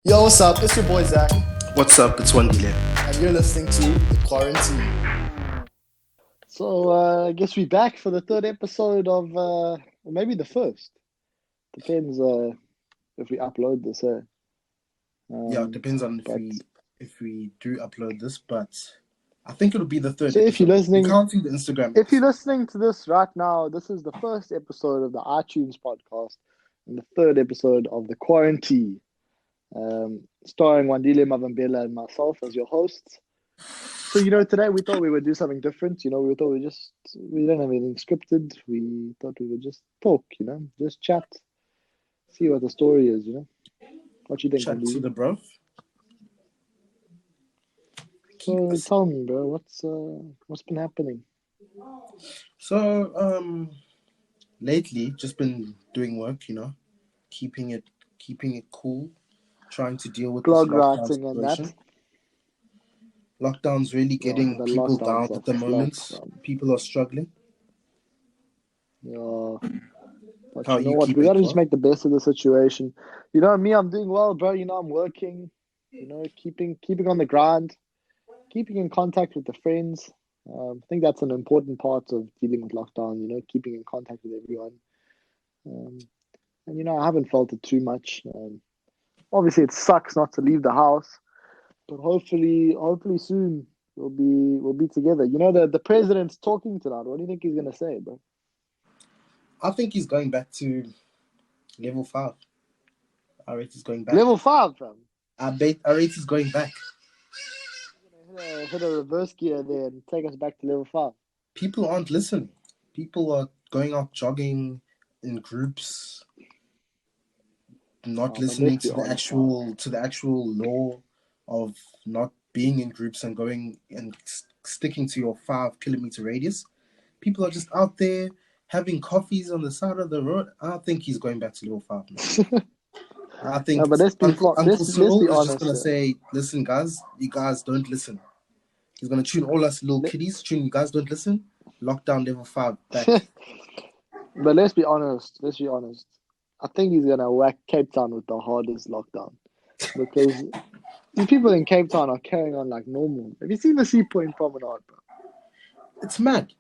Yo, what's up? It's your boy Zak, What's up? It's Wandile. and you're listening to the QuaranTEA. So I guess we're back for the third episode of, or maybe the first. Depends if we upload this. Yeah, it depends on but if we do upload this, but I think it'll be the third so if you're episode. listening, We're counting the Instagram. if you're listening to this right now, this is the first episode of the iTunes podcast and the third episode of the QuaranTEA, starring Wandile Mavambela and myself as your hosts. So, today we thought we would do something different. We thought we don't have anything scripted. We thought we would just talk, just chat, see what the story is, What you think, Chat to Wandile? the bro. So tell me, bro, what's been happening? So lately just been doing work, keeping it cool, trying to deal with this Blog lockdown writing and that. situation. Lockdown's really getting the people lockdowns down are at the moment. flat, People are struggling. Yeah. But How you know you what? keep We it, gotta bro? just make the best of the situation. Me, I'm doing well, bro. I'm working, keeping on the grind, keeping in contact with the friends. I think that's an important part of dealing with lockdown, keeping in contact with everyone. And I haven't felt it too much. Obviously it sucks not to leave the house, but hopefully soon we'll be together. The president's talking tonight. What do you think he's gonna say, bro? I think he's going back to level 5. I rate he's going back. Level 5, fam. I rate he's going back. Hit a reverse gear there and take us back to level 5. People aren't listening. People are going out jogging in groups, not but listening let's be to the honest, actual law of not being in groups and going and sticking to your 5 kilometer radius. People are just out there having coffees on the side of the road. I don't think he's going back to level 5 now. I think No, but let's be Uncle let's Cyril be is just honest. gonna say, "Listen, guys, you guys don't listen." He's gonna tune all us little kiddies. Tune, you guys don't listen. Lockdown level 5 back. But let's be honest. I think he's gonna whack Cape Town with the hardest lockdown because these people in Cape Town are carrying on like normal. Have you seen the Sea Point Promenade, bro? It's mad.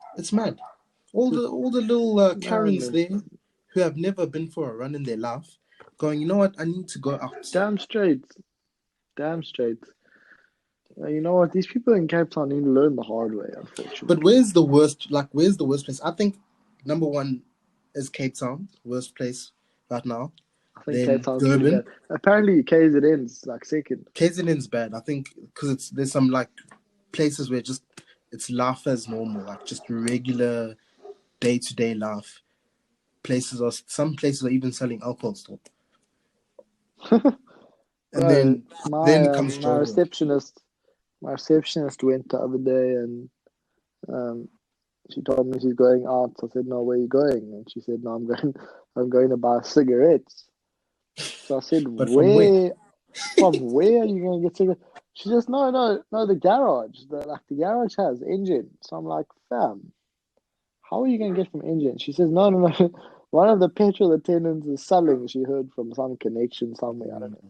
All the little Karens Madness, there who have never been for a run in their life, going, you know what? I need to go out. Damn straight. You know what? These people in Cape Town need to learn the hard way, unfortunately. But where's the worst? Where's the worst place? I think number 1 is Cape Town, worst place right now. I think Then Cape Town's pretty Durban. bad. Apparently, KZN's like second. KZN's bad. I think because there's some like places where it's life as normal, like just regular day-to-day life. Some places are even selling alcohol still. And then comes my receptionist went the other day and she told me she's going out. I said, "No, where are you going?" And she said, "No, I'm going to buy cigarettes." So I said, But From where are you going to get cigarettes?" She says, No, the garage. The garage has engine. So I'm like, "Fam, how are you going to get from engine?" She says, No. One of the petrol attendants is selling. She heard from some connection somewhere. I don't know.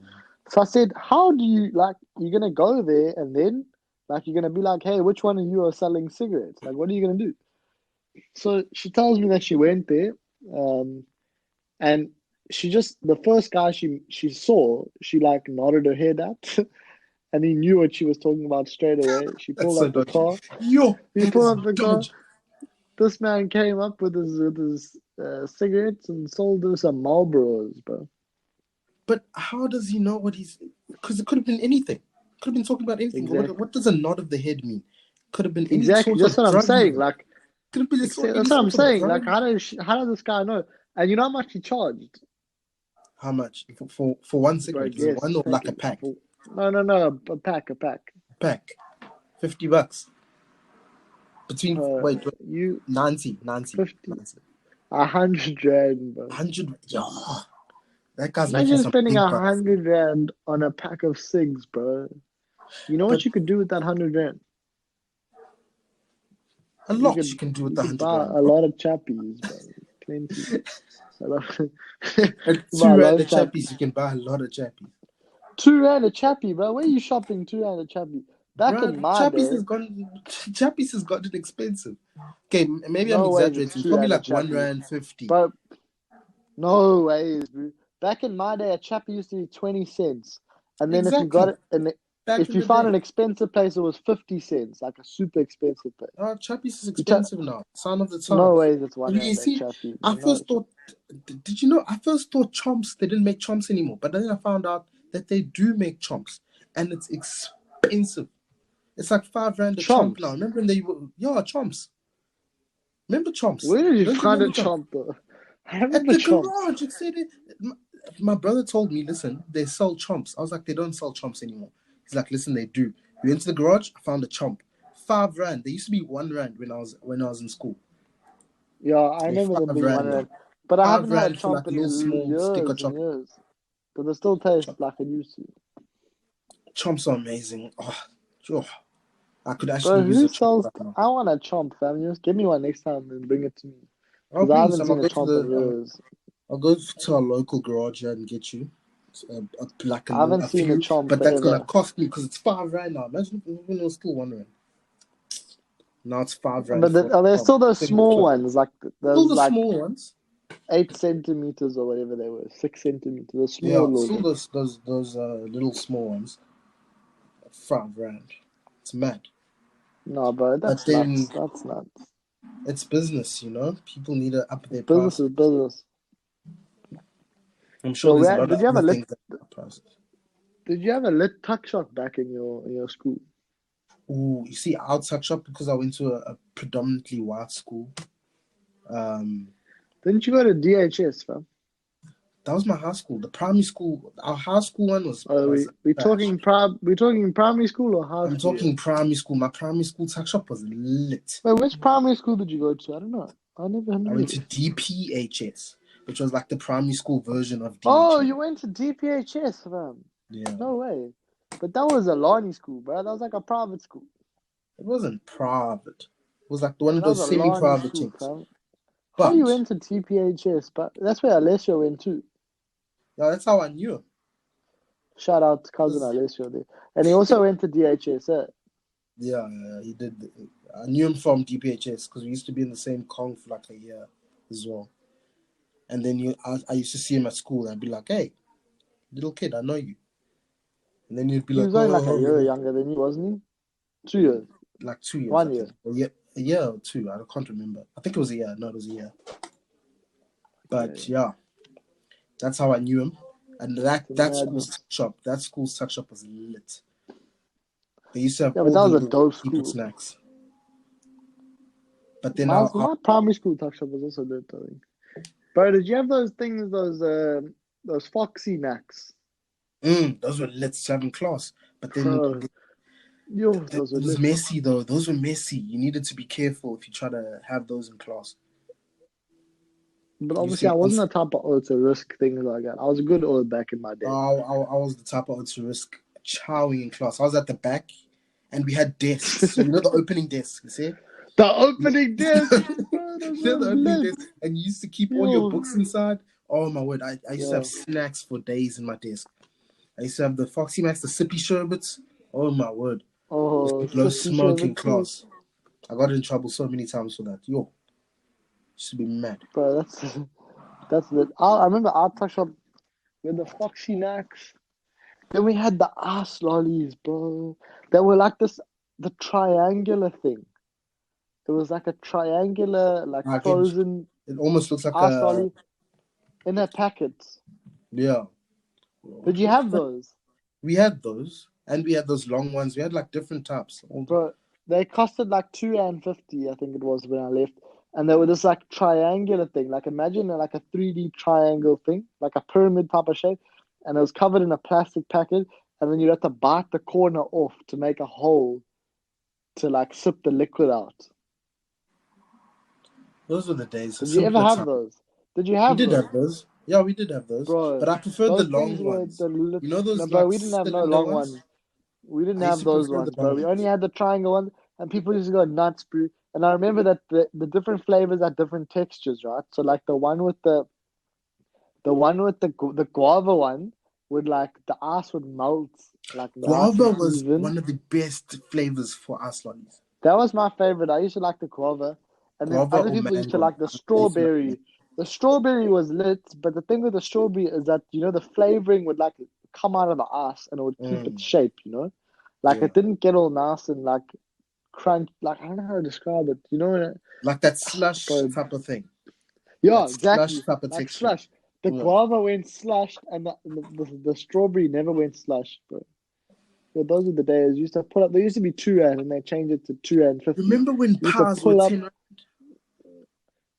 So I said, "How do you you're going to go there and then you're going to be like, hey, which one of you are selling cigarettes? What are you going to do?" So she tells me that she went there, and she the first guy she saw, she nodded her head at, and he knew what she was talking about straight away. She pulled up the car. He pulled up the car. This man came up with his cigarettes and sold her some Marlboros, bro. But how does he know what he's? Because it could have been anything. Could have been talking about anything. Exactly. What does a nod of the head mean? Could have been any Exactly. sort That's of what I'm drug saying. even. Could have been That's what I'm saying. How does this guy know? And you know how much he charged? How much for one cigarette? Is it one or like a pack? No, a pack. Pack, $50. Between you 90, 50, 100 rand, bro. 100. Yeah, that guy's Imagine making some spending big bucks. 100 rand on a pack of cigs, bro. You know what you could do with that 100 rand? A lot you can do with the 100 buy rand. a lot of chappies, bro. Plenty. At 2 rand a chappies, you can buy a lot of chappies. R2 a chappy, bro. Where you shopping R2 a chappy? Back Bruh, in my Chappies day, has gotten expensive. Okay, maybe I'm no ways it's exaggerating. It's probably R2 a like chappy. R1.50. But no ways, bro. Back in my day, a chappy used to be 20 cents. And then if you got Exactly. it, and Back if in you the found day. an expensive place, it was 50 cents, like a super expensive place. Chappies is You ta- expensive now. Sign of the no times. ways it's one And you rand a see, chappy. I Man. first No. thought, did you know? I first thought chomps, they didn't make chomps anymore. But then I found out that they do make chomps. And it's expensive. It's like 5 rand a chomp now. Chomps. Remember when they were, chomps. Remember chomps? Where did you Don't you find a remember chomps? chomp, though? I At remember the chomps. garage. It said it. My brother told me, listen, they sell chomps. I was like, they don't sell chomps anymore. He's like, listen, they do. We went to the garage, I found a chomp. 5 rand. They used to be 1 rand when I was in school. Yeah, I They're remember them 5 being one rand now. rand. But I 5 haven't had rand for chomp like a in little small stick of years and chocolate. years. But they still taste like it used to. Chomps are amazing. Oh, I could actually Bro, use who a chomp sells? right now. I want a chomp, fam. Just give me one next time and bring it to me. I'll Because I bring you haven't some. seen a chomp in years. I'll go to our local garage here and get you like I haven't a seen a few, chomp but that's gonna forever. cost me because it's 5 rand now. Imagine when it was still 1 rand. Now it's 5 rand But for a are there chomp. still those Single small chomp. ones, like Still those the like small ones. 8 centimeters or whatever they were, 6 centimeters, the small Yeah, little still ones. those little small ones. 5 rand. It's mad. No, bro, But that's then nuts. That's nuts. it's business, People need to up their Business is prices. business. I'm sure Yo, there's a lot did of you have a other lit? things that up prices. Did you have a lit tuck shop back in your school? Ooh, you see, I'll touch up because I went to a predominantly white school. Didn't you go to DHS, fam? That was my high school. The primary school, our high school one was We trash. talking primary school or high I'm school? talking primary school. My primary school tuck shop was lit. Wait, which primary school did you go to? I don't know. I never I knew. went to DPHS, which was like the primary school version of Oh, DHS. you went to DPHS, fam. Yeah. No way. But that was a Lani school, bro. That was like a private school. It wasn't private. It was like one Man, of that was those a Lani semi-private school, things. fam. How you But went to DPHS? But that's where Alessio went too. yeah, that's how I knew him. Shout out to cousin Alessio there. And he also went to DHS. Yeah, he did. I knew him from DPHS because we used to be in the same con for like a year as well. And then I used to see him at school and I'd be like, hey, little kid, I know you. And then he'd be He like, was only like a year oh, younger than you, wasn't he? 2 years. like 2 years, 1 I year. think. A year or two, I can't remember. I think it was a year. No, it was a year. But yeah, that's how I knew him. And that Madness. school's tuck shop was lit. They used to have Yeah, but all that the was a little dope secret school. snacks. But then My primary school tuck shop was also lit, I think. Bro, did you have those things, those Foxy Knacks? those were lit to have in class. But then Bro, those were it was lit. messy though. Those were messy. You needed to be careful if you try to have those in class. But You obviously, see, I wasn't the type of to risk things like that. I was a good old back in my day. I was the type of to risk chowing in class. I was at the back, and we had desks. So the opening desk. You see, The opening desk, bro, those were the opening lit. desk, and you used to keep all your books inside. Oh my word! I used to have snacks for days in my desk. I used to have the Foxy Max, the sippy sherbets. Oh my word! Oh, Blow sippy smoke in sherbet too. class. I got in trouble so many times for that. Used to be mad. Bro, that's lit. I remember our tuck shop with the Foxy Knacks. Then we had the ass lollies, bro. They were like the triangular thing. It was like a triangular, like frozen It almost looks like ass lolly in a packet. Yeah. Did you have those? We had those, and we had those long ones. We had like different types. Bro, they costed like $2.50, I think it was when I left. And they were this like triangular thing. Like imagine like a 3D triangle thing, like a pyramid type of shape. And it was covered in a plastic packet. And then you'd have to bite the corner off to make a hole to like sip the liquid out. Those were the days. Did you ever have those? Did you have those? We did those? have those. Yeah, we did have those. Bro, but I preferred the those long things were ones. those You know those no, like bro, we didn't have no cylinder long ones? ones. We didn't I used have to those prefer ones, the bro. long We ones. only had the triangle ones, and people used to go nuts, bro. And I remember that the different flavors had different textures, right? So like the one with the guava one would like the ice would melt like nice Guava and was even. one of the best flavors for ice lollies. That was my favorite. I used to like the guava, and then Guava other or people used to mango. like the strawberry. The strawberry was lit, but the thing with the strawberry is that the flavoring would like come out of the ice and it would keep its shape. Like Yeah. it didn't get all nice and like crunch. Like I don't know how to describe it. Like that slush Bro. type of thing. Yeah, That exactly. slush type of Like texture. slush. The Yeah. guava went slush, and the strawberry never went slush, bro. So those are the days. You used to pull up. There used to be 2 rand, and they changed it to 2 rand 50. Remember when You used to pies were pull up, 10 rand?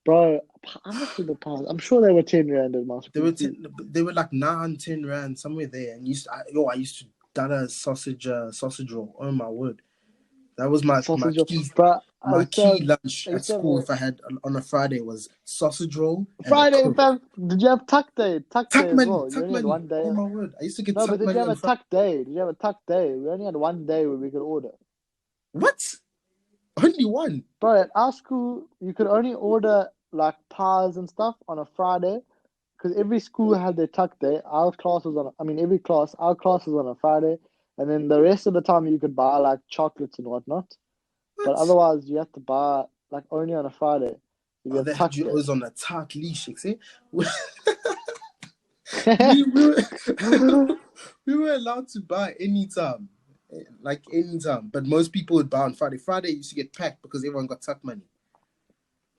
bro. How much were the pies? I'm sure they were 10 rand at my They school were too. they were like 9, 10 rand somewhere there. And I used to done a sausage roll. Oh my word. That was my Sausage roll. key But my key lunch at school a if I had on a Friday was sausage roll and Friday. a In Coke. fact, did you have tuck day? Tuck day as well. You Tuck only had money. one day. Oh my word. I used to get No, tuck but did money you have on a Friday. tuck day? Did you have a tuck day? We only had one day where we could order. What? Only one? Bro, at our school, you could only order like pies and stuff on a Friday because every school had their tuck day. Our class was our class was on a Friday, and then the rest of the time you could buy like chocolates and whatnot. But What? otherwise, you had to buy like only on a Friday. You Oh, have they tuck had you day. always on a tight leash, you see? we, we were allowed to buy anytime. Like anytime. But most people would buy on Friday. Friday used to get packed because everyone got tuck money.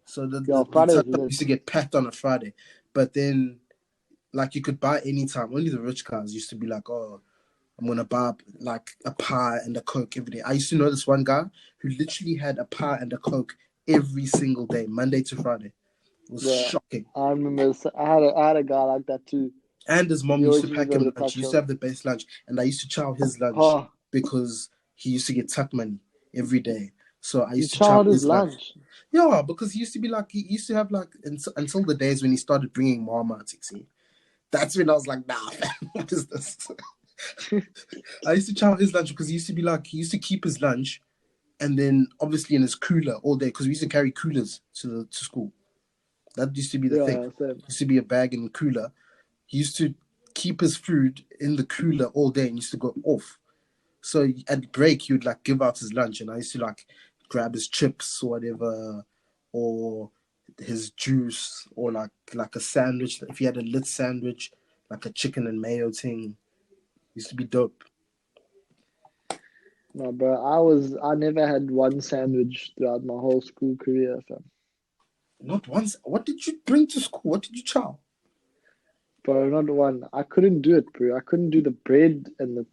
So the Friday tuck was money used to get packed on a Friday. But then like you could buy anytime. Only the rich guys used to be like, oh, I'm gonna buy like a pie and a Coke every day. I used to know this one guy who literally had a pie and a Coke every single day, Monday to Friday. It was shocking. I remember I had a guy like that too. And his mom He used always to used to pack go to him the lunch. tuck He used shop. to have the best lunch. And I used to chow his lunch Oh, because he used to get tuck money every day. So I you used to chow chowed his his lunch. lunch. Yeah, because he used to be like, he used to have like, until the days when he started bringing Marmite, see. That's when I was like, nah, man, what is this? I used to chow his lunch because he used to be like, he used to keep his lunch and then obviously in his cooler all day because we used to carry coolers to school. That used to be the thing. Same. It used to be a bag in the cooler. He used to keep his food in the cooler all day and used to go off. So at break, he would like give out his lunch and I used to like grab his chips or whatever or his juice or like a sandwich. If he had a lit sandwich, like a chicken and mayo thing, used to be dope. No, bro, I never had one sandwich throughout my whole school career, fam. Not once. What did you bring to school? What did you chow? Bro, not one. I couldn't do it, bro. I couldn't do the bread and the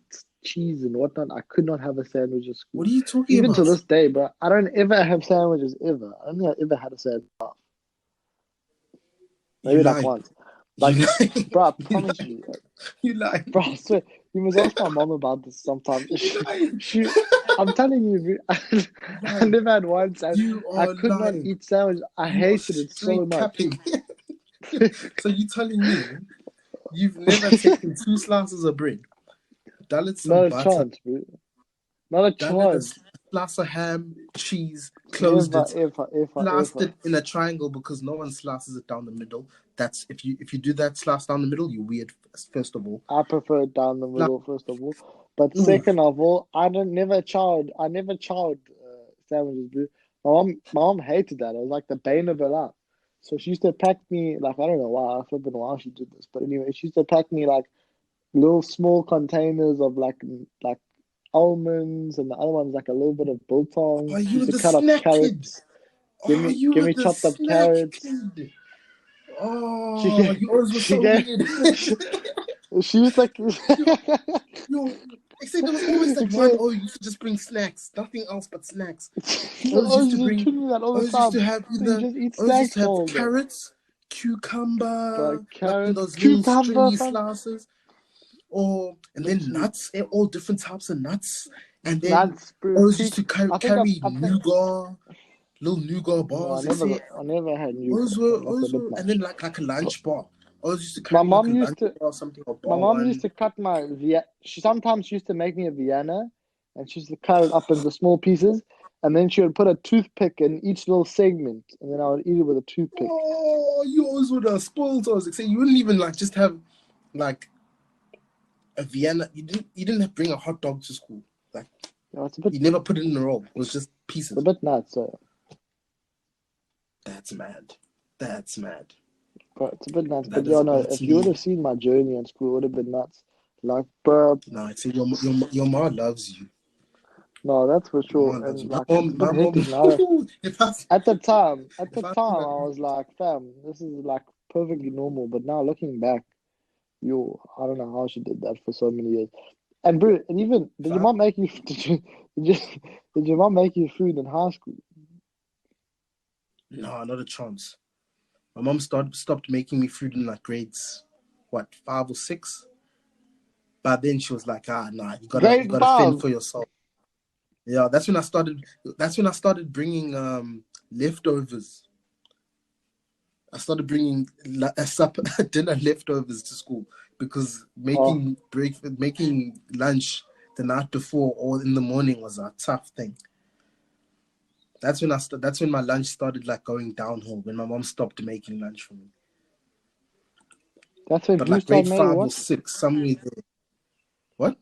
cheese and whatnot. I could not have a sandwich at school. What are you talking Even about? to this day, bro. I don't ever have sandwiches, ever. I don't think I ever had a sandwich. Maybe like once. Like, bro, I promise you. You lie. Bro, I swear. You must ask my mom about this sometime. I'm telling you, I never had one sandwich. I could not eat sandwich. I hated it so much. So you telling me you've never taken 2 slices of bread, done it some Not a butter, chance, bro. Not a done it a chance. slice of ham, cheese, closed it, sliced it in a triangle because no one slices it down the middle. That's if you do that slice down the middle, you're weird. First of all, I prefer it down the middle. First of all, but second of all, I never chowed sandwiches, bro. My mom hated that. It was like the bane of her life. So she used to pack me like, I don't know why. I flipping why she did this, but anyway, she used to pack me like little small containers of like almonds, and the other one's like a little bit of biltong. oh, She you were used to the cut up snack carrots. kid. Give me chopped up carrots. Kid. Oh, you always were so weird. She used like Yo, except there was always that one. Oh, you should just bring snacks, nothing else but snacks. Always used to have carrots, cucumber, like in those little stringy slices, and then nuts, all different types of nuts, and then always used to carry nougat, little nougat bars. I never had nougat. And then like a lunch bar. I was used to My carry mom like a used lunch to. bar or something or bar My mom one. used to cut she sometimes used to make me a Vienna, and she used to cut it up into small pieces, and then she would put a toothpick in each little segment, and then I would eat it with a toothpick. Oh, you always would have spoiled us. Except you wouldn't even like just have like a Vienna. You didn't bring a hot dog to school. Like Yeah, it's a bit. you never put it in a roll. It was just It's pieces. a bit nuts. So. That's mad. That's mad. But it's a bit nuts. That But yeah, is no, if you would honestly. have seen my journey in school, it would have been nuts. Like, bro, No, it's your mom loves you. no, that's for Your sure. mom loves And you. like, it's a bit My mom. hectic now. if I At the time, if I feel I like was like, fam, this is like perfectly normal. But now looking back, I don't know how she did that for so many years. And bro, and even if did your I mom make you did, you, did your mom make you food in high school? no, not a chance. My mom stopped making me food in like grades, what 5 or 6. But then she was like, nah, you Grade gotta fend five. for yourself. Yeah, that's when I started. That's when I started bringing leftovers. I started bringing supper, dinner leftovers to school because Oh, making lunch the night before or in the morning was a tough thing. That's when my lunch started like going downhill when my mom stopped making lunch for me. that's when But who like started grade making 5 what? or 6, somewhere there. What?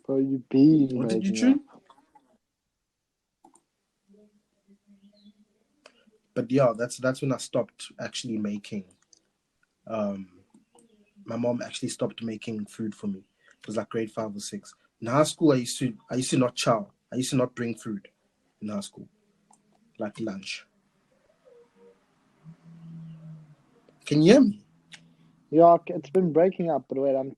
Bro, you been What did you breaking up. choose? But yeah, that's when I stopped actually making. Um, my mom actually stopped making food for me. It was like grade 5 or 6. In high school, I used to not chow. I used to not bring food in high school, like lunch. Can you hear me? Yeah, it's been breaking up. But wait, I'm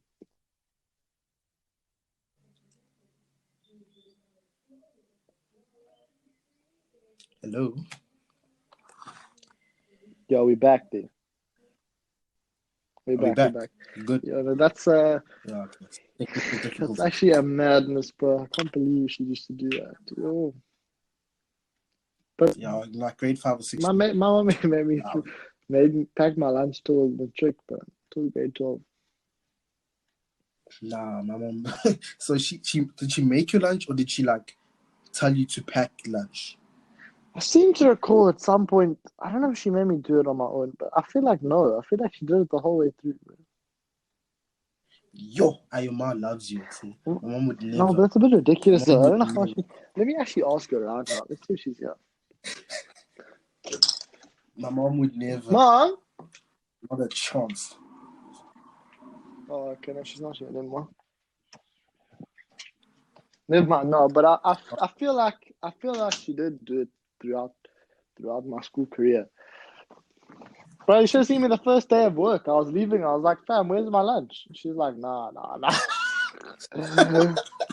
Hello. yeah, we back there. We Are we back. We back? back. You good? Yeah, no, that's Yeah. Okay. Technical that's difficulties. actually a madness, bro. I can't believe she used to do that. Oh, but Yeah, like grade 5 or 6. my mom made me Yeah. made me pack my lunch till the trick, bro. Till grade 12. Nah, my mom. So she did she make you lunch or did she like tell you to pack lunch? I seem to recall at some point. I don't know if she made me do it on my own, but I feel like no. I feel like she did it the whole way through, Yo, your mom loves you. See, bro. my mom would No, but never. that's a bit My ridiculous. mom Though. I would don't know how never. she. Let me actually ask her around now. Let's see if she's here. My mom would never. Mom. Not a chance. Oh, okay. No, she's not here anymore. Never mind. No, but I feel like she did do it throughout my school career. Bro, you should have seen me the first day of work. I was leaving. I was like, fam, where's my lunch? She's like, nah.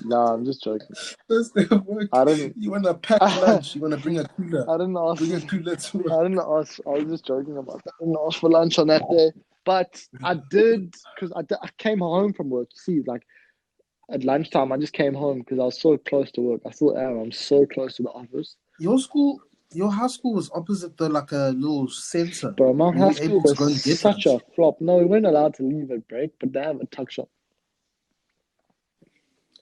Nah, I'm just joking. First day of work, I didn't. you wanna pack I lunch? You wanna bring a cooler? didn't ask. Bring a cooler to work. I didn't ask. I was just joking about that. I didn't ask for lunch on that day, but I did because I came home from work. See, like at lunchtime, I just came home because I was so close to work. I still am. I'm so close to the office. Your high school was opposite the like a little center. But my Were high you school able to was go and get such a lunch? flop. No, we weren't allowed to leave at break, but they have a tuck shop.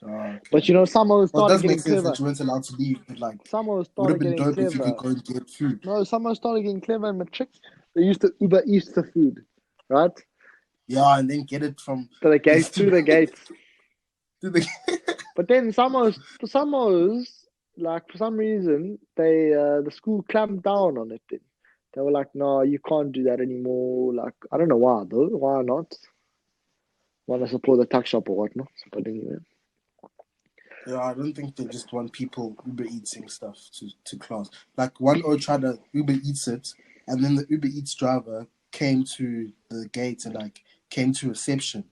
Oh, But okay. someone Well, it started does make getting sense clever. that you weren't allowed to leave, but like, Someone it would have started been getting dope if you could clever. go and get food. No, someone started getting clever in Matric. They used to Uber Eats the food, right? Yeah, and then get it from To the gates, east through the gates. to the. But then like for some reason, the school clamped down on it. Then they were like, "No, you can't do that anymore." Like I don't know why though. Why not? Want to support the tuck shop or whatnot? But anyway, Yeah, I don't think they just want people Uber Eatsing stuff to class. Like one O tried to Uber Eats it, and then the Uber Eats driver came to the gate and like came to reception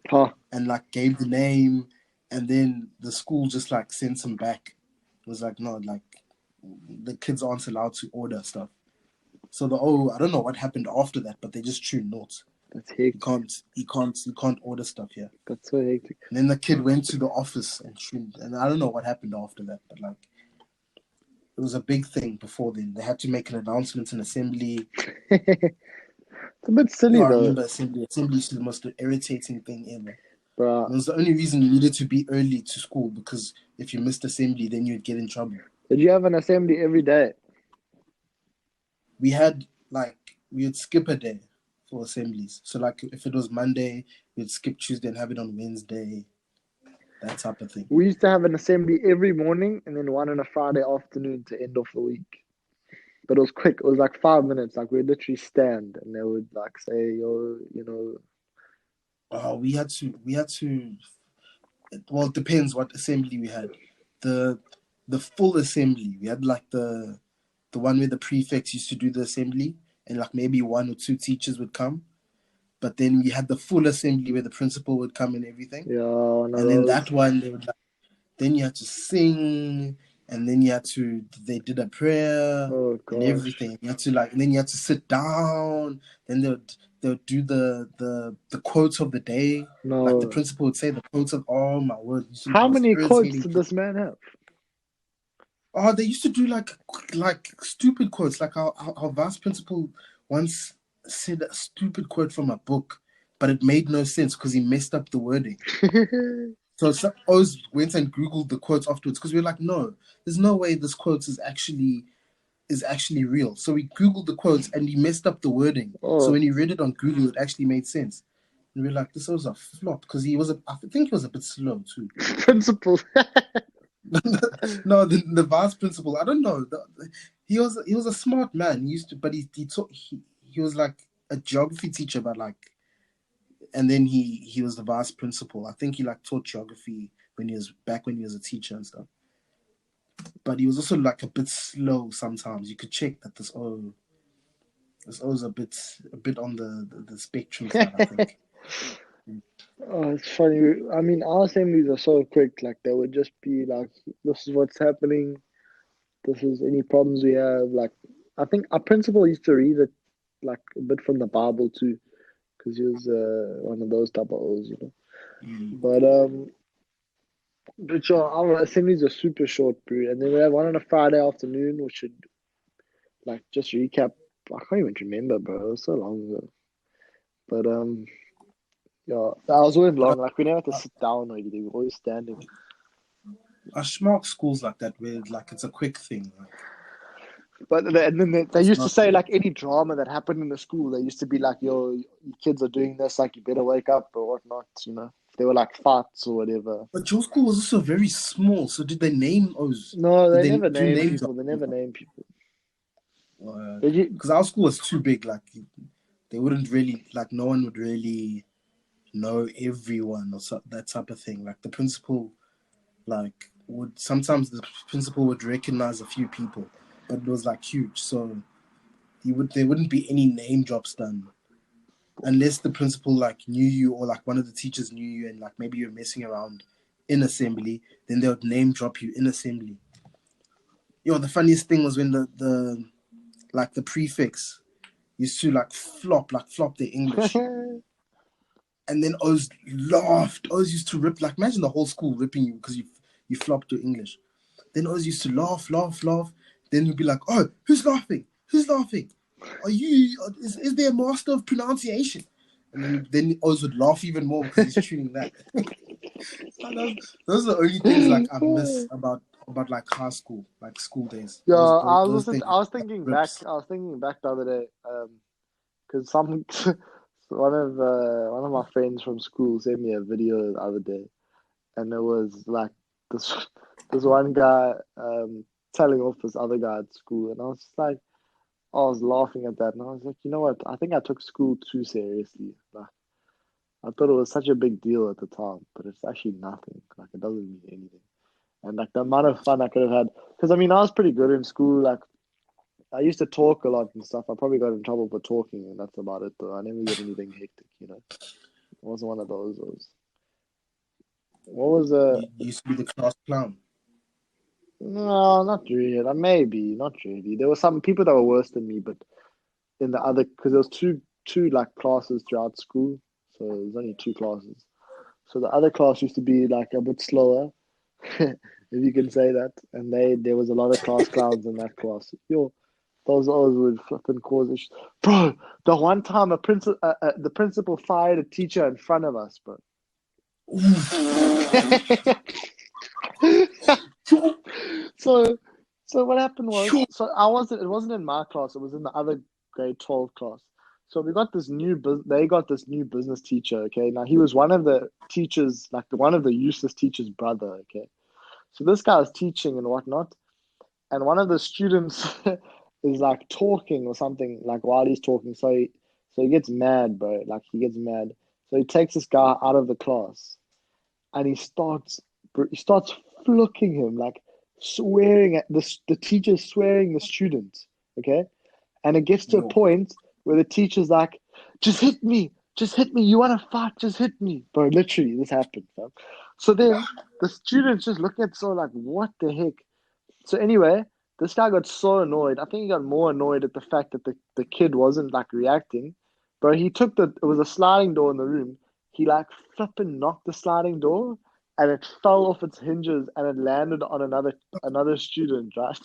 huh? and like gave the name, and then the school just like sent him back. It was like no, like the kids aren't allowed to order stuff. So I don't know what happened after that, but they just tuned notes. That's hectic. You can't order stuff here. That's so hectic. And then the kid went to the office and tuned, and I don't know what happened after that, but like it was a big thing before then. They had to make an announcement in assembly. It's a bit Yeah, silly I though, remember assembly. Assembly is the most irritating thing ever. bro. And it was the only reason you needed to be early to school because if you missed assembly, then you'd get in trouble. Did you have an assembly every day? We had like we'd skip a day for assemblies. So like if it was Monday, we'd skip Tuesday and have it on Wednesday. That type of thing. We used to have an assembly every morning and then one on a Friday afternoon to end off the week. But it was quick. It was like 5 minutes. Like we'd literally stand and they would like say, yo, you know. We had to. Well, it depends what assembly we had. The full assembly, we had like the one where the prefects used to do the assembly and like maybe 1 or 2 teachers would come. But then we had the full assembly where the principal would come and everything. Yeah, one of And then those. that one, they would like, then you had to sing, and then they did a prayer Oh and gosh. everything. You had to and then you had to sit down. Then they would do the quotes of the day. Like the No. principal would say the quotes of, oh my word. How many quotes did this man have? Oh, they used to do like stupid quotes. Like our vice principal once said a stupid quote from a book, but it made no sense because he messed up the wording. So I always went and Googled the quotes afterwards because we were like, no, there's no way this quote is actually real. So we Googled the quotes and he messed up the wording. Oh. So when he read it on Google, it actually made sense. And we were like, this was a flop because I think he was a bit slow too. Principal. No, the vice principal. I don't know. He was a smart man. He used to, but he was like a geography teacher, but like, and then he was the vice principal. I think he like taught geography when he was a teacher and stuff. But he was also like a bit slow sometimes. You could check that this was a bit on the spectrum side, I think. Oh, it's funny. I mean, our assemblies are so quick. Like, they would just be like, this is what's happening. This is any problems we have. Like, I think our principal used to read it, like, a bit from the Bible, too. Because he was one of those type of O's, you know. Mm. But yeah, our assemblies are super short, bro. And then we have one on a Friday afternoon, which should, like, just recap. I can't even remember, bro. It was so long ago. But, yeah, that was always long. Like, we never had to sit down or anything. We were always standing. I schmuck schools like that where like it's a quick thing. Like, but then they used to say, like, any drama that happened in the school, they used to be like, yo, your kids are doing this, like, you better wake up or whatnot, you know. If they were like fights or whatever. but your school was also very small, so did they name O's? No, they Did never do name names people. They never name people. Because our school was too big. Like they wouldn't really like no one would really know everyone or that type of thing. Like the principal, like sometimes the principal would recognize a few people, but it was like huge. So there wouldn't be any name drops done unless the principal like knew you or like one of the teachers knew you and like maybe you're messing around in assembly. Then they would name drop you in assembly. Yo, the funniest thing was when the prefects used to like flop their English. And then Oz laughed. Oz used to rip, like, imagine the whole school ripping you because you flopped your English. Then Oz used to laugh. Then you'd be like, oh, who's laughing? Are you, is there a master of pronunciation? And then Oz would laugh even more because he's tuning that. Those are the only things like I miss about like high school, like school days. Yeah, I was thinking back the other day, because one of my friends from school sent me a video the other day, and it was like this one guy telling off this other guy at school, and I was just like, I was laughing at that, and I was like, you know what? I think I took school too seriously. Like, I thought it was such a big deal at the time, but it's actually nothing. Like, it doesn't mean anything. And like the amount of fun I could have had, because I mean, I was pretty good in school. Like, I used to talk a lot and stuff. I probably got in trouble for talking, and that's about it. Though I never did anything hectic, you know. It wasn't one of those. What was You used to be the class clown. No, not really. Maybe not really. There were some people that were worse than me, but in the other, because there was two like classes throughout school, so there was only 2 classes. So the other class used to be like a bit slower, if you can say that. And there was a lot of class clowns in that class. Yo, those would flipping cause issues. Bro, the one time the principal fired a teacher in front of us, bro. So what happened was, it wasn't in my class, it was in the other grade 12 class. So we got this they got this new business teacher. Okay, now he was one of the teachers, like one of the useless teachers' brother. Okay, so this guy was teaching and whatnot, and one of the students is like talking or something like while he's talking. So he gets mad, bro. Like he gets mad. So he takes this guy out of the class, and he starts flicking him, like swearing at the teacher, swearing the student. Okay, and it gets to a Yo. point where the teacher's like, just hit me. Just hit me. You want to fight? Just hit me. Bro, literally, this happened, fam. So then the students just look at so like, what the heck? So anyway, this guy got so annoyed. I think he got more annoyed at the fact that the kid wasn't like reacting. Bro, it was a sliding door in the room. He like flipping knocked the sliding door and it fell off its hinges and it landed on another student, right?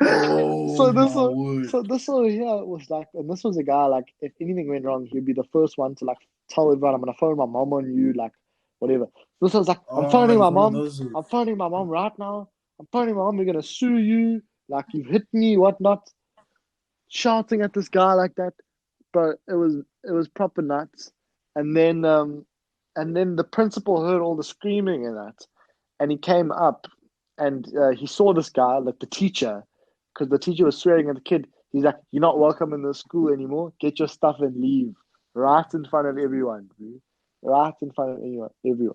Oh So this my one, word. so this one here was like, and this was a guy like, if anything went wrong, he'd be the first one to like tell everyone, I'm gonna phone my mom on you, like whatever. This was like, Oh, he's one of those. I'm phoning my mom right now. I'm phoning my mom. We're gonna sue you. Like you've hit me, whatnot. Shouting at this guy like that, but it was proper nuts. And then the principal heard all the screaming and that, and he came up and he saw this guy, like the teacher, because the teacher was swearing at the kid. He's like, "You're not welcome in the school anymore. Get your stuff and leave." Right in front of everyone, bro. Right in front of everyone.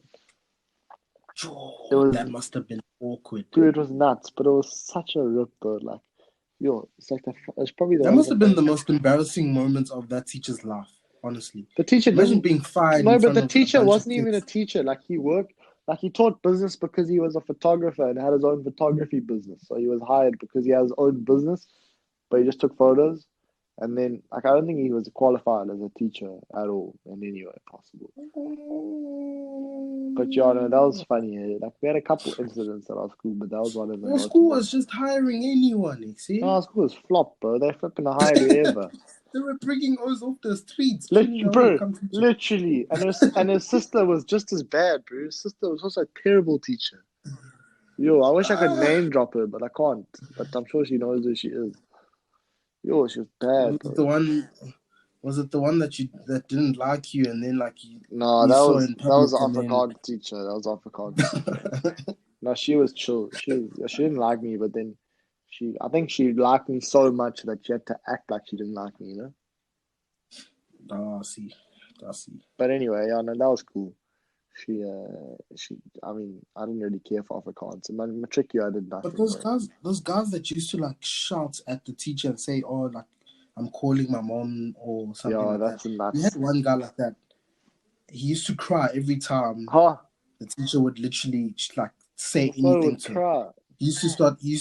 It was, That must have been awkward. dude, it was nuts, but it was such a rip, bro. Like, yo, it's probably That must have been the most embarrassing moments of that teacher's life, honestly. The teacher Imagine didn't. being fired No, in but front the of a teacher bunch of wasn't even a kids. teacher. Like he taught business because he was a photographer and had his own photography business. So he was hired because he has his own business, but he just took photos. And then, like, I don't think he was qualified as a teacher at all in any way possible. But yeah, no, that was funny. Like, we had a couple incidents at our school, but that was one of the Your school notables. was just hiring anyone, you see? No, our school was flop, bro. They're flipping to hire whoever. They were bringing us off the streets. Bro, literally. And his sister was just as bad, bro. His sister was also a terrible teacher. Yo, I wish I could name drop her, but I can't. But I'm sure she knows who she is. Yo, she was bad, bro. Was it the one that didn't like you and then like No, you that saw was in that was public the and then Afrikaans teacher. That was the Afrikaans teacher. No, she was chill. She didn't like me, but then I think she liked me so much that she had to act like she didn't like me, you know? I see. But anyway, yeah, no, that was cool. I mean, I didn't really care for Afrikaans. In my matric year, I did nothing. But those guys that used to like shout at the teacher and say, "Oh, like I'm calling my mom" or something like that's that. nuts. We had one guy like that. He used to cry every time Huh? the teacher would literally just, like say I thought it anything would to him. cry. He used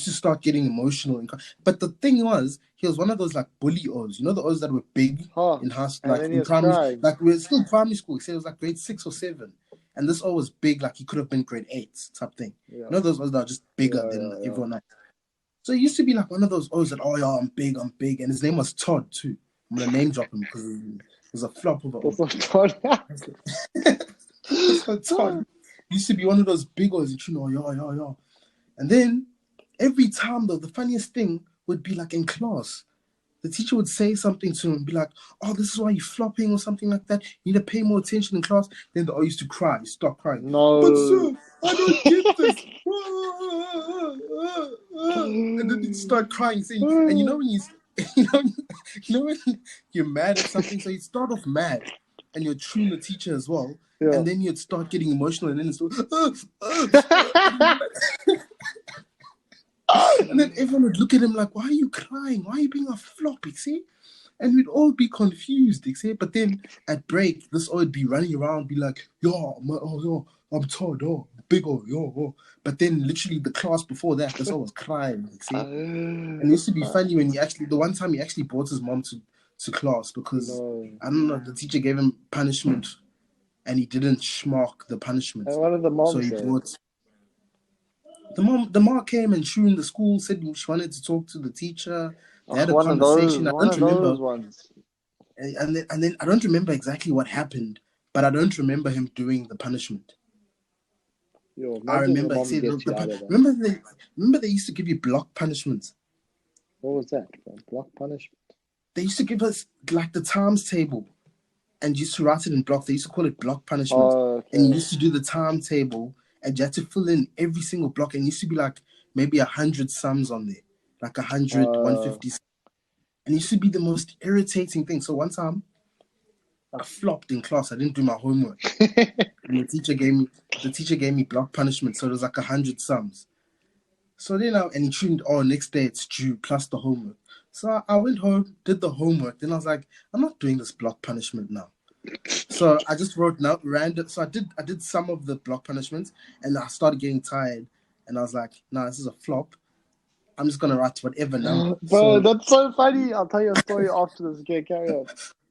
to start getting emotional. But the thing was, he was one of those like bully O's. You know the O's that were big Huh? in house, And like then he in was primary, crying. like we were still in primary school. He said it was like grade 6 or 7, and this O was big, like he could have been grade 8 type thing. Yeah. You know those O's that are just bigger than everyone else. So he used to be like one of those O's that, oh yeah, I'm big, and his name was Todd too. I'm gonna name drop him because he was a flop of a O. So Todd used to be one of those big O's, you know, yeah. And then every time though, the funniest thing would be like in class. The teacher would say something to him and be like, "Oh, this is why you're flopping," or something like that. You need to pay more attention in class. Then the O used to cry, stop crying. No. But sir, I don't get this. And then he'd start crying, saying, and you know when when you're mad at something, so you'd start off mad and you'd tune the teacher as well. Yeah. And then you'd start getting emotional and then it's and then everyone would look at him like, "Why are you crying? Why are you being a flop?" You see? And we'd all be confused, you see? But then at break, this would be running around, be like, I'm Todd, big yo. But then literally the class before that, this all was crying, you see? And it used to be funny when the one time he actually brought his mom to class because, I don't know, the teacher gave him punishment and he didn't schmark the punishment. And what did the mom so he say? brought... The mom came and she in the school said she wanted to talk to the teacher. They had a conversation. I don't remember. And then I don't remember exactly what happened, but I don't remember him doing the punishment. Yo, I remember. Remember they used to give you block punishments. What was that? Block punishment? they used to give us like the times table and used to write it in blocks. They used to call it block punishment. Oh, And you okay. used to do the timetable and you had to fill in every single block. And it used to be like maybe 100 sums on there, like 100, 150. And it used to be the most irritating thing. So one time I flopped in class. I didn't do my homework. And the teacher gave me block punishment. So it was like 100 sums. So then and he tuned, next day it's due plus the homework. So I went home, did the homework. Then I was like, I'm not doing this block punishment now. So I just wrote now random. So I did some of the block punishments, and I started getting tired, and I was like, nah, this is a flop. I'm just gonna write whatever number. Bro, So that's so funny. I'll tell you a story after this. Okay, carry on.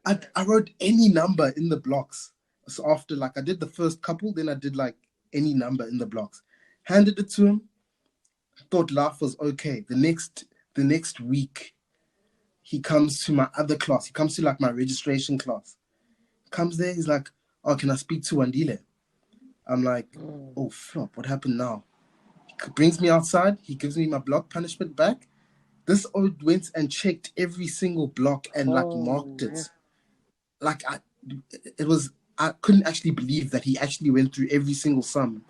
I wrote any number in the blocks. So after I did the first couple, then I did like any number in the blocks. Handed it to him. Thought life was okay. The next week, he comes to my other class. He comes to like my registration class. Comes there, he's like, "Oh, can I speak to Wandile?" I'm like, "Oh, flop, what happened now?" He brings me outside. He gives me my block punishment back. This old went and checked every single block and marked it. I couldn't actually believe that he actually went through every single sum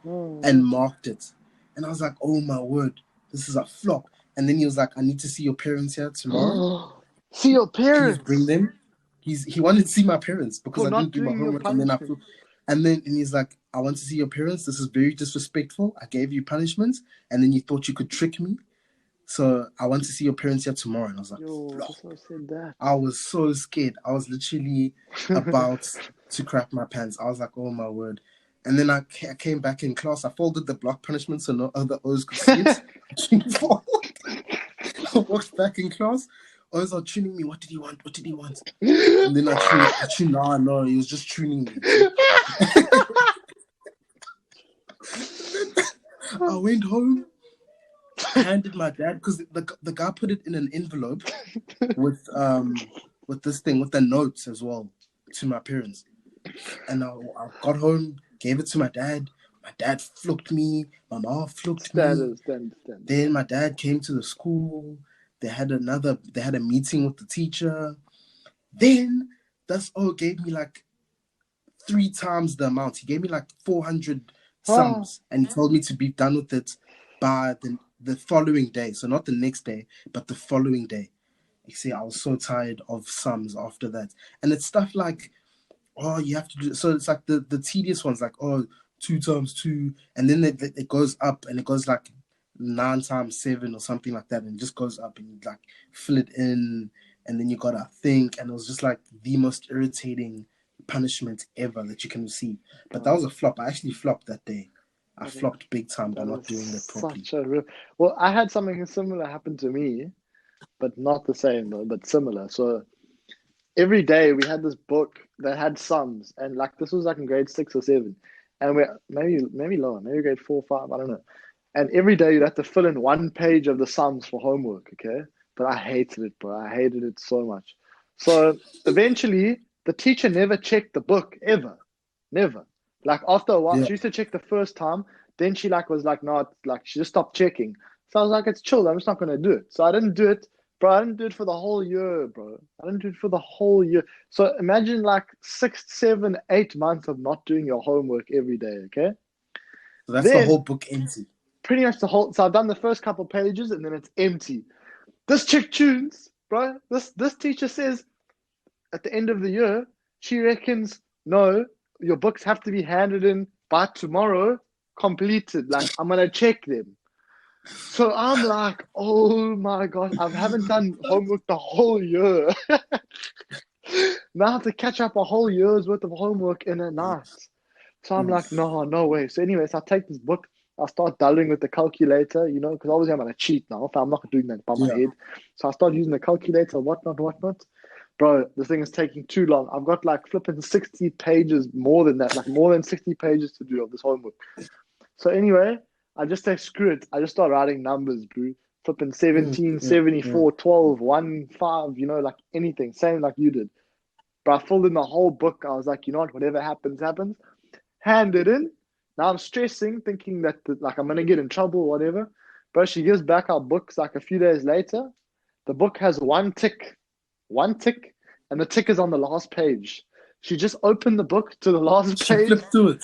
and marked it. And I was like, oh my word, this is a flop. And then he was like, I need to see your parents here tomorrow. See your Please parents bring them. He wanted to see my parents because for I not didn't do my doing your homework. And then punishment. and he's like, I want to see your parents. This is very disrespectful. I gave you punishments, and then you thought you could trick me. So I want to see your parents here tomorrow. And I was like, Yo, flop. that's what I said that. I was so scared. I was literally about to crap my pants. I was like, oh my word. And then I came back in class. I folded the block punishment so no other O's could see it. I walked back in class. O's are tuning me. What did he want? What did he want? And then I tuned. No, he was just tuning me. I went home, handed my dad, because the guy put it in an envelope with this thing, with the notes as well, to my parents. And I got home, gave it to my dad. My dad flooked me. My mom flooked me. Stand. Then my dad came to the school. They had a meeting with the teacher. Then that's gave me like 3 times the amount. He gave me like 400 sums, and he told me to be done with it by the following day. So not the next day, but the following day. You see, I was so tired of sums after that. And it's stuff like, you have to do, so it's like the tedious ones, like 2 times 2, and then it goes up, and it goes like 9 times 7 or something like that, and it just goes up, and you like fill it in, and then you gotta think, and it was just like the most irritating punishment ever that you can receive. But that was a flop. I actually flopped that day. I flopped big time by not doing that properly. Well, I had something similar happen to me, but not the same though, but similar. So every day we had this book that had sums, and like this was like in grade 6 or 7, and we maybe lower, maybe grade 4 or 5, I don't know. And every day you'd have to fill in 1 page of the sums for homework, okay? But I hated it, bro. I hated it so much. So eventually, the teacher never checked the book ever, never. Like after a while, she used to check the first time. Then she was like, no, she just stopped checking. So I was like, it's chill. I'm just not gonna do it. So I didn't do it. Bro, I didn't do it for the whole year, bro. I didn't do it for the whole year. So imagine like 6, 7, 8 months of not doing your homework every day, okay? So that's the whole book empty. Pretty much the whole. So I've done the first couple pages and then it's empty. This chick tunes, bro. This teacher says at the end of the year, she reckons, no, your books have to be handed in by tomorrow, completed. Like, I'm going to check them. So I'm like, oh my God, I haven't done homework the whole year. Now I have to catch up a whole year's worth of homework in a night. So I'm like, no way. So anyways, I take this book. I start dialing with the calculator, because obviously I'm going to cheat now. I'm not doing that by my head. So I start using the calculator, whatnot. Bro, this thing is taking too long. I've got like flipping 60 pages, more than that, like more than 60 pages to do of this homework. So anyway, I just say, screw it. I just start writing numbers, bro. Flipping 17, 74, 12, 1, 5, like anything. Same like you did. But I filled in the whole book. I was like, you know what, whatever happens, happens. Hand it in. Now I'm stressing, thinking that I'm going to get in trouble or whatever. But she gives back our books like a few days later. The book has 1 tick one tick, and the tick is on the last page. She just opened the book to the last She page. flipped through it.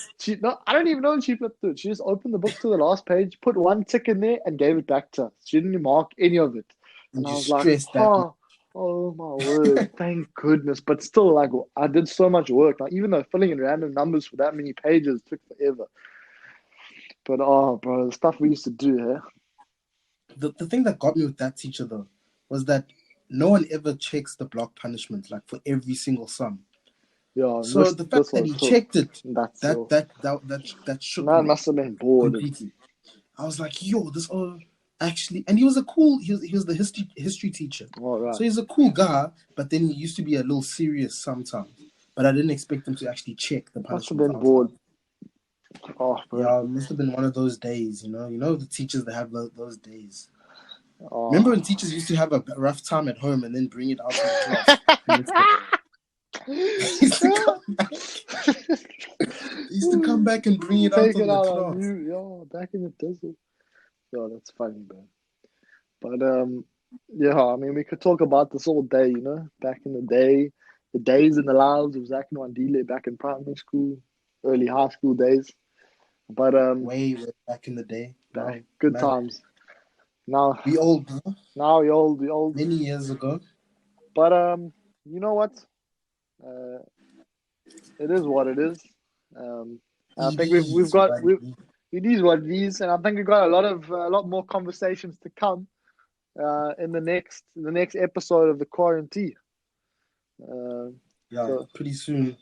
I don't even know if she flipped through it. She just opened the book to the last page, put one tick in there, and gave it back to us. She didn't mark any of it. And I You was like, stressed that. oh my word, thank goodness. But still, like, I did so much work. Like, even though filling in random numbers for that many pages took forever. But oh, bro, the stuff we used to do here. The thing that got me with that teacher though was that no one ever checks the block punishment like for every single sum. Yeah, So the fact that he checked it, that shook man me must have been bored. completely. I was like, yo, this actually, and he was the history teacher. All right. So he's a cool guy, but then he used to be a little serious sometimes. But I didn't expect him to actually check the punishment. Must have been bored. Oh, bro. Yeah, it must have been one of those days, you know the teachers that have those days. Oh. Remember when teachers used to have a rough time at home and then bring it out to the class? He used to come back and bring it out Take of it the out class. on you, yo, back in the desert. Yo, that's funny, man. But yeah, I mean, we could talk about this all day, you know. Back in the day, the days in the lives of Zak and Wandile back in primary school, early high school days. But way back in the day. Good times. Now we old, bro. Now we old. Many years ago. But you know what? It is what it is. I think we've got it is what it is, and I think we've got a lot more conversations to come in the next episode of the QuaranTEA. So pretty soon.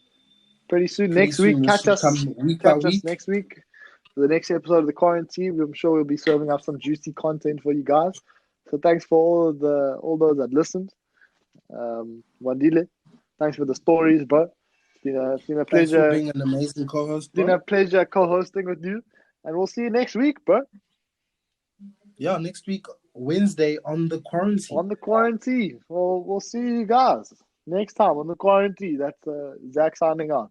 Next week, catch us week. Next week for the next episode of the QuaranTEA. I'm sure we'll be serving up some juicy content for you guys. So thanks for all those that listened. Wandile, thanks for the stories, bro. It's been a pleasure. Thanks for being an amazing co-host, bro. It's been a pleasure co-hosting with you, and we'll see you next week, bro. Yeah, next week, Wednesday on the QuaranTEA. On the QuaranTEA. We'll see you guys next time on the QuaranTEA. That's Zak signing out.